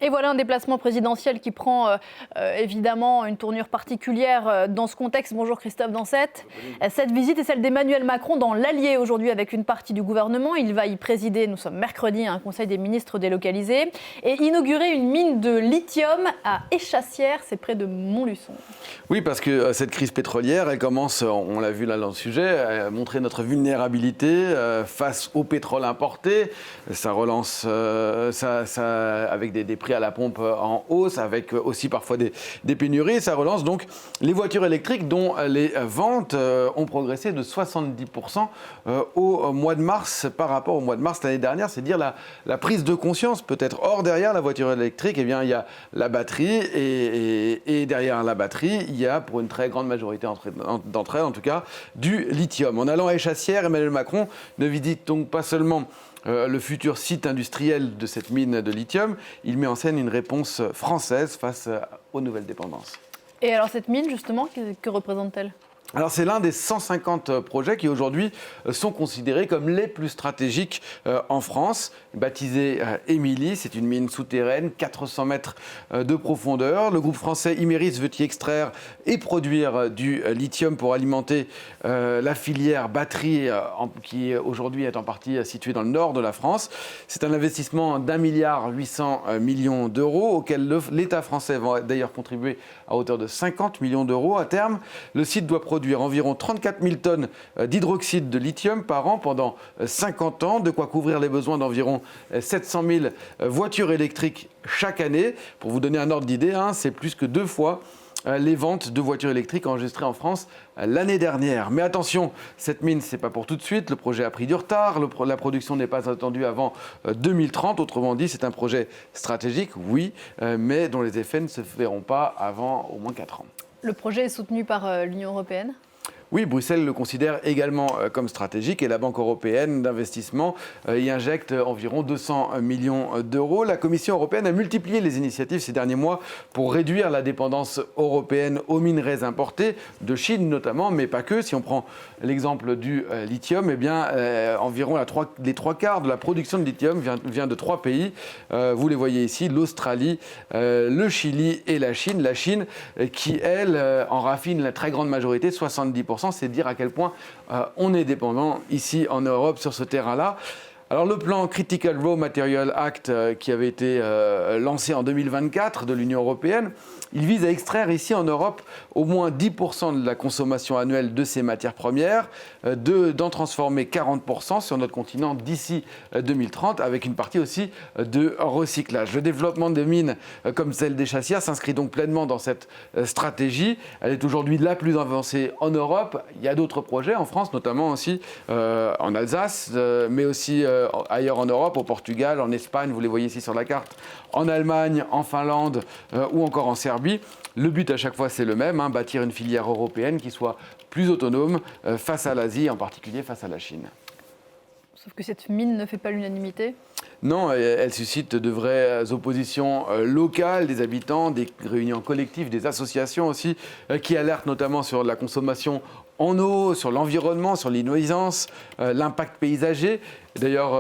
Et voilà un déplacement présidentiel qui prend évidemment une tournure particulière dans ce contexte. Bonjour Christophe Dansette. Cette visite est celle d'Emmanuel Macron dans l'Allier aujourd'hui avec une partie du gouvernement. Il va y présider, nous sommes mercredi, un conseil des ministres délocalisé et inaugurer une mine de lithium à Échassières, c'est près de Montluçon. Oui, parce que cette crise pétrolière, elle commence, on l'a vu là dans le sujet, à montrer notre vulnérabilité face au pétrole importé. Ça relance avec des prix à la pompe en hausse, avec aussi parfois des pénuries. Ça relance donc les voitures électriques dont les ventes ont progressé de 70% au mois de mars par rapport au mois de mars l'année dernière. C'est dire la prise de conscience peut-être. Or, derrière la voiture électrique, eh bien, il y a la batterie et derrière la batterie, il y a pour une très grande majorité d'entre elles, en tout cas, du lithium. En allant à Échassières, Emmanuel Macron ne visite donc pas seulement le futur site industriel de cette mine de lithium, il met en scène une réponse française face aux nouvelles dépendances. Et alors cette mine, justement, que représente-t-elle ? Alors c'est l'un des 150 projets qui aujourd'hui sont considérés comme les plus stratégiques en France. Baptisée Émilie, c'est une mine souterraine, 400 mètres de profondeur. Le groupe français Imerys veut y extraire et produire du lithium pour alimenter la filière batterie qui aujourd'hui est en partie située dans le nord de la France. C'est un investissement d'1,8 milliard d'euros auquel l'État français va d'ailleurs contribuer à hauteur de 50 millions d'euros. À terme, le site doit produire environ 34 000 tonnes d'hydroxyde de lithium par an pendant 50 ans, de quoi couvrir les besoins d'environ 700 000 voitures électriques chaque année. Pour vous donner un ordre d'idée, c'est plus que 2 fois les ventes de voitures électriques enregistrées en France l'année dernière. Mais attention, cette mine, ce n'est pas pour tout de suite. Le projet a pris du retard. La production n'est pas attendue avant 2030. Autrement dit, c'est un projet stratégique, oui, mais dont les effets ne se verront pas avant au moins 4 ans. Le projet est soutenu par l'Union européenne ? Oui, Bruxelles le considère également comme stratégique et la Banque européenne d'investissement y injecte environ 200 millions d'euros. La Commission européenne a multiplié les initiatives ces derniers mois pour réduire la dépendance européenne aux minerais importés, de Chine notamment, mais pas que. Si on prend l'exemple du lithium, eh bien, environ les 3/4 de la production de lithium vient de 3 pays. Vous les voyez ici, l'Australie, le Chili et la Chine. La Chine qui, elle, en raffine la très grande majorité, 70%. C'est dire à quel point on est dépendant ici en Europe sur ce terrain-là. Alors le plan Critical Raw Material Act qui avait été lancé en 2024 de l'Union européenne, il vise à extraire ici en Europe au moins 10% de la consommation annuelle de ces matières premières, d'en transformer 40% sur notre continent d'ici 2030 avec une partie aussi de recyclage. Le développement de mines comme celle d'Échassières s'inscrit donc pleinement dans cette stratégie. Elle est aujourd'hui la plus avancée en Europe. Il y a d'autres projets en France, notamment aussi en Alsace, mais aussi ailleurs en Europe, au Portugal, en Espagne, vous les voyez ici sur la carte, en Allemagne, en Finlande ou encore en Serbie. Le but à chaque fois c'est le même, bâtir une filière européenne qui soit plus autonome face à l'Asie, en particulier face à la Chine. Sauf que cette mine ne fait pas l'unanimité ? Non, elle suscite de vraies oppositions locales des habitants, des réunions collectives, des associations aussi, qui alertent notamment sur la consommation en eau, sur l'environnement, sur les nuisances, l'impact paysager. D'ailleurs,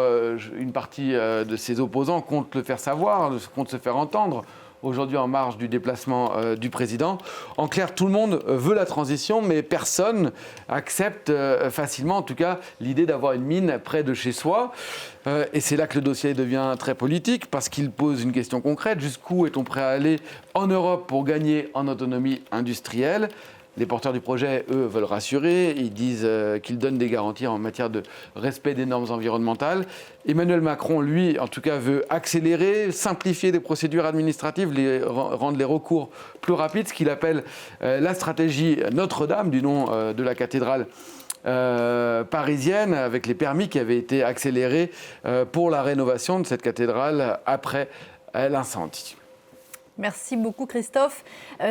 une partie de ces opposants compte le faire savoir, compte se faire entendre. Aujourd'hui en marge du déplacement du président. En clair, tout le monde veut la transition, mais personne accepte facilement, en tout cas, l'idée d'avoir une mine près de chez soi. Et c'est là que le dossier devient très politique, parce qu'il pose une question concrète. Jusqu'où est-on prêt à aller en Europe pour gagner en autonomie industrielle ? Les porteurs du projet, eux, veulent rassurer. Ils disent qu'ils donnent des garanties en matière de respect des normes environnementales. Emmanuel Macron, lui, en tout cas, veut accélérer, simplifier des procédures administratives, rendre les recours plus rapides, ce qu'il appelle la stratégie Notre-Dame, du nom de la cathédrale parisienne, avec les permis qui avaient été accélérés pour la rénovation de cette cathédrale après l'incendie. Merci beaucoup Christophe.